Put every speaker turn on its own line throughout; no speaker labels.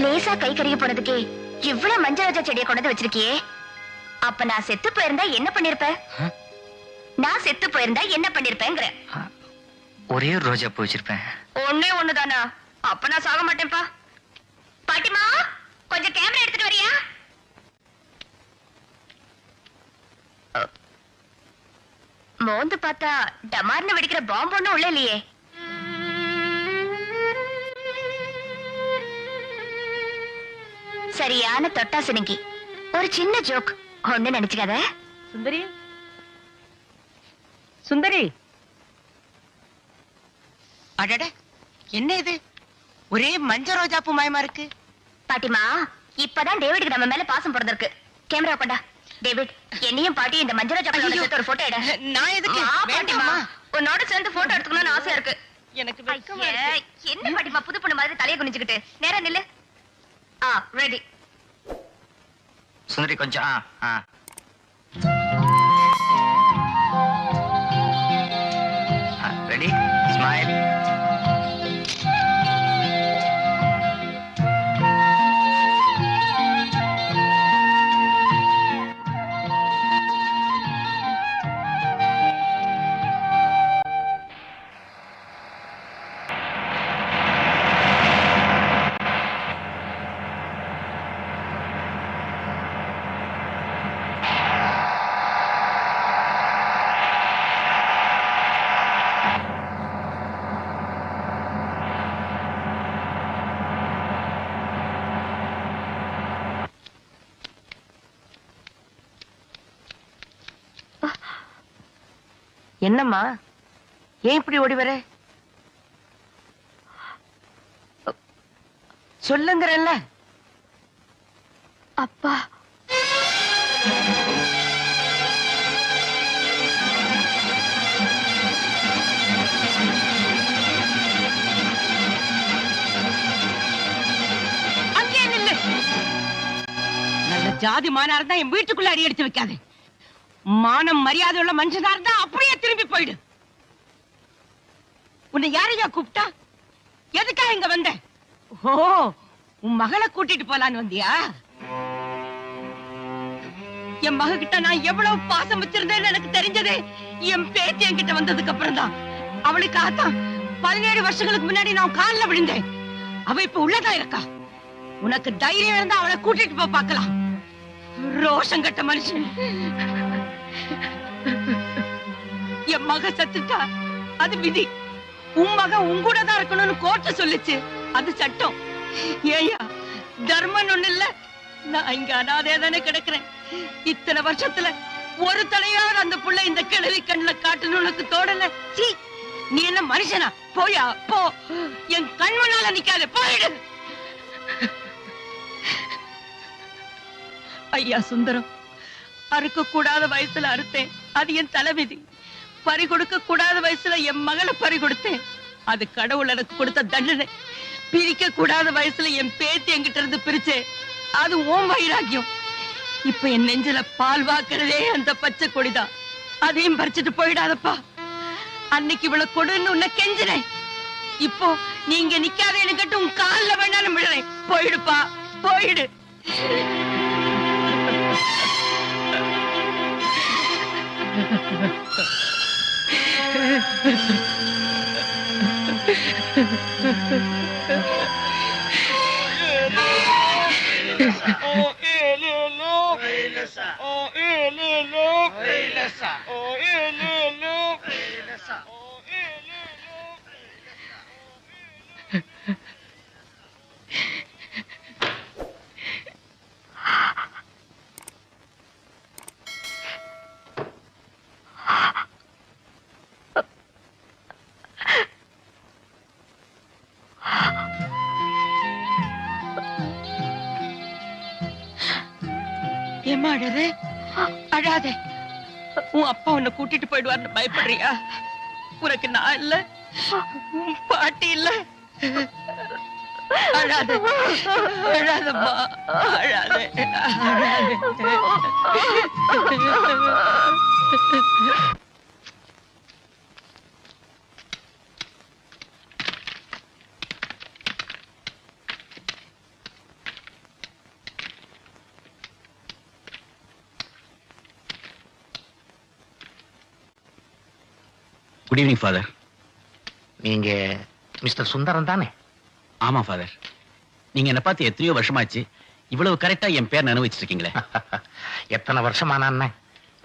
லேசா கை கருகி போனதுக்கே இவ்வளவு மஞ்சள் ரோஜா செடியை கொண்டு வச்சிருக்கியே. அப்ப நான் செத்து போயிருந்தா என்ன பண்ணிருப்ப? நான் செத்து போயிருந்தா என்ன பண்ணிருப்பேங்கிற?
ஒரே ஒரு ரோஜா பூ வச்சிருப்பேன்.
ஒண்ணே ஒண்ணுதானா? அப்ப நான் சாக மாட்டேன்ப்பா. பாட்டிமா, கொஞ்சம் கேமரா எடுத்துட்டு வரியா? மோந்து பார்த்தா டமார்னு வெடிக்கிற பாம்பு ஒண்ணும் உள்ள இல்லையே. சரியான தொட்டாசனிக்கு ஒரு சின்ன ஜோக் ஒண்ணு நினைச்சுக்காத.
சுந்தரி, சுந்தரி, அடட, என்ன இது? ஒரே மஞ்ச ரோஜா பூ மயமா இருக்கு.
பாட்டிமா, இப்பதான் டேவிடுக்கு நம்ம மேல பாசம் பிறந்திருக்கு. கேமரா கொண்டா. டேவிட், என்னையும் பாட்டி இந்த மஞ்சள் ரோஜா பூவோட சேர்த்து ஒரு போட்டோ எடு.
நான் எதுக்கு?
பாட்டிமா, உன்னோட சேர்ந்து போட்டோ எடுத்துக்கணும்னு ஆசையா இருக்கு.
எனக்கு வெட்கமா இருக்கு.
என்ன பாட்டிமா புது பொண்ணு மாதிரி தலையை குனிஞ்சுக்கிட்டு? நேரா நில்லு. ரெடி.
சுந்தரி கொஞ்சம் ரெடி. ஸ்மைல்.
என்னம்மா, ஏன் இப்படி ஓடி வர? சொல்லுங்கறல்ல.
அப்பா,
அங்கே நில்லு. நல்ல ஜாதி மானா இருந்தா என் வீட்டுக்குள்ள அடி எடுத்து வைக்காது. மானம் மரியாதை உள்ள மனுஷனா இருந்தா அப்படியே திரும்பி போயிடு. உன்னை யாரையா கூப்பிட்டா? எதுக்கா இங்க வந்த? ஓ, உன் மகளை கூட்டிட்டு போலான்னு வந்தியா? என் மக கிட்ட நான் எவ்வளவு பாசம் வச்சிருந்தேன்னு எனக்கு தெரிஞ்சது என் பேத்தி என்கிட்ட வந்ததுக்கு அப்புறம் தான். அவளுக்காகத்தான் 17 வருஷங்களுக்கு முன்னாடி நான் காலில் விழுந்தேன். அவ இப்ப உள்ளதா இருக்கா. உனக்கு தைரியம் இருந்தா அவளை கூட்டிட்டு போ பார்க்கலாம். ரோஷம் கட்ட மனுஷன். என் மக சத்துட்டா அது விதி. உன் மக உங்கூட தான் இருக்கணும்னு கோர்ட்டு சொல்லுச்சு. அது சட்டம். ஏயா, தர்மம் ஒண்ணு இல்ல. நான் இங்க அனாதையா தானே கிடக்குறேன். இத்தனை வருஷத்துல ஒரு தலையாவது அந்த புள்ள இந்த கிழவி கண்ணுல காட்டணும் உனக்கு தோடல. சீ, நீ என்ன மனுஷனா? போயா போ. என் கண் முன்னால நிக்காத, போயிடு. ஐயா சுந்தரம், அறுக்க கூடாத வயசுல அறுத்தேன். அது என் தலைவிதி. பறி கொடுக்க கூடாத வயசுல என் மகளை பறி கொடுத்தேன். அது கடவுள் எனக்கு கொடுத்த தண்டனை. பிரிக்க கூடாத வயசுல என் பேத்தி என்கிட்ட இருந்து பிரிச்சேன். அது ஓம் வைராக்கியம். இப்ப என் நெஞ்சில பால் வாக்குறதே அந்த பச்சை கொடிதான். அதையும் பறிச்சுட்டு போயிடாதப்பா. அன்னைக்கு இவ்வளவு கொடுன்னு உன்னை கெஞ்சினேன். இப்போ நீங்க நிக்காதேன்னு கேட்டு உன் காலில் வேணாலும் விடுறேன். போயிடுப்பா, போயிடு. ஏமா அழற? அழாதே. உன் அப்பா உன்னை கூட்டிட்டு போயிடுவார்னு பயப்படுறியா? உனக்கு நான் இல்ல, உன் பாட்டி இல்ல. அழாதே, அழாதம்மா, அழாதே, அழாதே.
Good evening father.
நீங்க மிஸ்டர் சுந்தரம் தானே?
ஆமா ஃபாதர். நீங்க என்ன பார்த்து எத்தனையோ வருஷமாச்சு, இவ்வளவு கரெக்டா என் பேர் நினைவு இருக்கீங்களே.
எத்தனை வருஷமான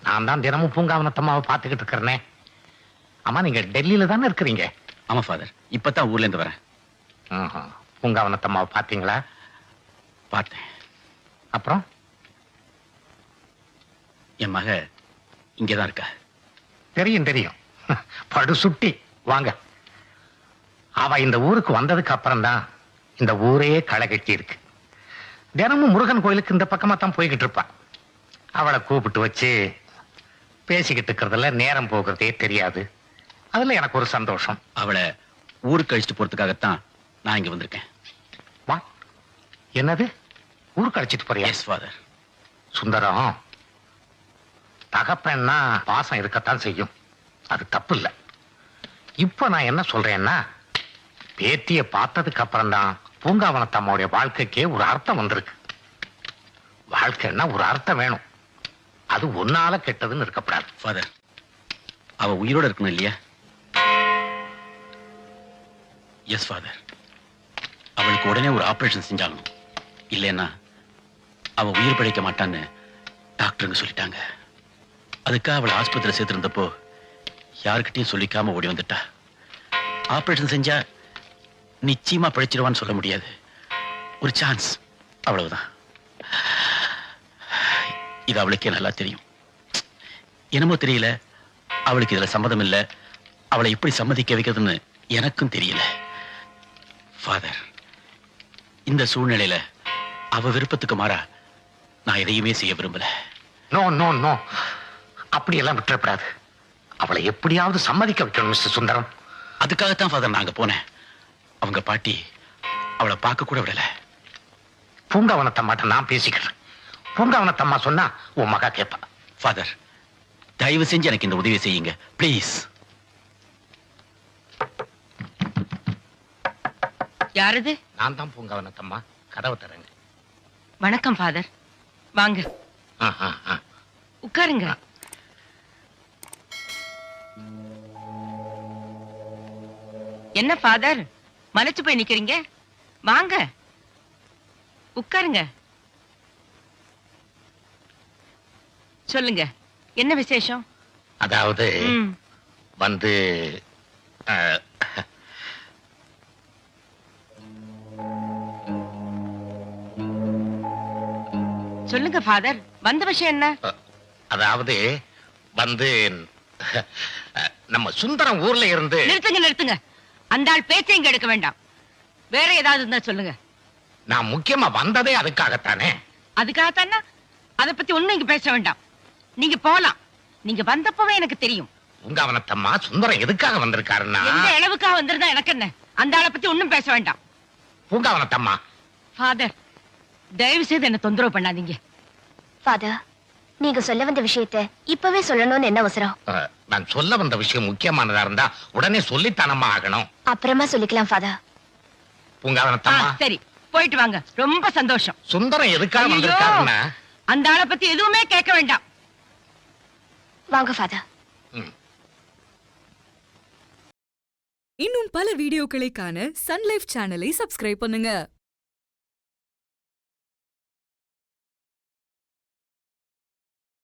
நான் தான் தினமும் பூங்காவனத்தம்மாவை பார்த்துக்கிட்டு இருக்கிறேனே. ஆமா, நீங்க டெல்லியில தானே இருக்கிறீங்க?
ஆமா ஃபாதர், இப்பதான் ஊர்ல இருந்து வரேன்.
பூங்காவனத்தம்மாவை பார்த்தீங்களா?
பார்த்தேன்.
அப்புறம்
என் மக இங்கதான் இருக்கா.
தெரியும் தெரியும், படு சுட்டி. வாங்க. அவ இந்த ஊருக்கு வந்ததுக்கு அப்புறம் தான் இந்த ஊரே களை கட்டி இருக்கு. தினமும் முருகன் கோயிலுக்கு இந்த பக்கமா தான் போய்கிட்டு இருப்பா. அவளை கூப்பிட்டு வச்சு பேசிக்கிட்டு இருக்கிறதுல நேரம் போகிறதே தெரியாது. அதுல எனக்கு ஒரு சந்தோஷம்.
அவளை ஊருக்கு கழிச்சுட்டு போறதுக்காகத்தான் நான் இங்க வந்திருக்கேன்.
வா. என்னது, ஊருக்கு அழைச்சிட்டு போறியா?
S father.
சுந்தரம், தகப்பன்னா பாசம் இருக்கத்தான் செய்யும், அது தப்பு இல்லை. இப்ப நான் என்ன சொல்றேன்னா, பேத்திய பார்த்ததுக்கு அப்புறம் தான் பூங்காவனத்தம்மாவுடைய வாழ்க்கைக்கே ஒரு அர்த்தம் வந்திருக்கு. வாழ்க்கைன்னா ஒரு அர்த்தம் வேணும், அது ஒன்னால கெட்டதுன்னு இருக்கப்படாது.
ஃபாதர், அவ உயிரோட இருக்கணும் இல்லையா? Yes father. அவளுக்கு உடனே ஒரு ஆபரேஷன் செஞ்சாகணும், இல்லைன்னா அவ உயிர் பிழைக்க மாட்டான்னு டாக்டருங்க சொல்லிட்டாங்க. அதுக்காக அவளை ஆஸ்பத்திரி சேர்த்திருந்தப்போ யாருக்கிட்டையும் சொல்லிக்காம ஓடி வந்துட்டா. ஆபரேஷன் செஞ்சா நிச்சயமா பிழைச்சிருவான்னு சொல்ல முடியாது, ஒரு சான்ஸ், அவ்வளவுதான். இது அவளுக்கே நல்லா தெரியும். என்னமோ தெரியல, அவளுக்கு இதுல சம்மதம் இல்லை. அவளை எப்படி சம்மதிக்க வைக்கிறதுன்னு எனக்கும் தெரியல. ஃபாதர், இந்த சூழ்நிலையில அவ விருப்பத்துக்கு மாறா நான் எதையுமே செய்ய விரும்பல.
நோ நோ நோ, அப்படியெல்லாம் விட்டுறப்படாது. அவளை எப்படியாவது சம்மதிக்க வைக்கணும் மிஸ்டர் சுந்தரம்.
அதுக்காகத்தான் ஃபாதர் நாங்க போனேன். அவங்க பாட்டி அவளை பார்க்க கூட விடல.
பூங்காவனத்தம்மாட்ட நான் பேசிக்கிறேன். பூங்காவனத்தம்மா சொன்னா உன் மகா கேட்பா.
ஃபாதர், தயவு செஞ்சு எனக்கு இந்த உதவி செய்யுங்க ப்ளீஸ்.
யாரது?
நான் தான் பூங்காவனத்தம்மா, கதவை தரேங்க.
வணக்கம் ஃபாதர், வாங்க உட்காருங்க. என்ன ஃபாதர், மலைச்சு போய் நிக்கிறீங்க? வாங்க உட்காருங்க. சொல்லுங்க, என்ன விசேஷம்?
அதாவது வந்து
சொல்லுங்க ஃபாதர், வந்த விஷயம் என்ன?
அதாவது வந்து நம்ம சுந்தரம் ஊர்ல இருந்து.
நிறுத்துங்க நிறுத்துங்க, அந்த ஆள் பேச்சை இங்க எடுக்க வேண்டாம். வேற ஏதாவது இருந்தா சொல்லுங்க.
நான் முக்கியமா வந்ததே அதுக்காகத்தானே.
அதுக்காகத்தானா? அதை பத்தி ஒண்ணும் இங்க பேச வேண்டாம், நீங்க போலாம். நீங்க வந்தப்பவே எனக்கு தெரியும்.
பூங்காவனத்தம்மா, சுந்தரம் எதுக்காக வந்திருக்காருன்னா.
எந்த அளவுக்காக வந்திருந்தா எனக்கு என்ன? அந்த ஆளை பத்தி ஒண்ணும் பேச வேண்டாம்.
பூங்காவனத்தம்மா,
ஃபாதர், தயவு செய்து என்ன தொந்தரவு பண்ணாதீங்க.
ஃபாதர், நீங்க சொல்ல வந்த விஷயத்தை இப்பவே சொல்லணும்னு என்ன அவசரம்?
நான் சொல்ல வந்த விஷயம் முக்கியமானதா இருந்தா உடனே சொல்லித்தானம்மா ஆகணும்.
அப்புறமா சொல்லிக்கலாம் ஃபாதர்.
பூங்காவனத்தம்மா,
சரி, போயிட்டு வாங்க. ரொம்ப சந்தோஷம்.
சுந்தரம் எதுக்காக வந்திருக்காருன்னா.
அந்த ஆளை பத்தி எதுவுமே கேட்க வேண்டாம்.
வாங்க ஃபாதர்.
இன்னும் பல வீடியோக்களை காண சன் லைஃப் சேனலை சப்ஸ்கிரைப் பண்ணுங்க.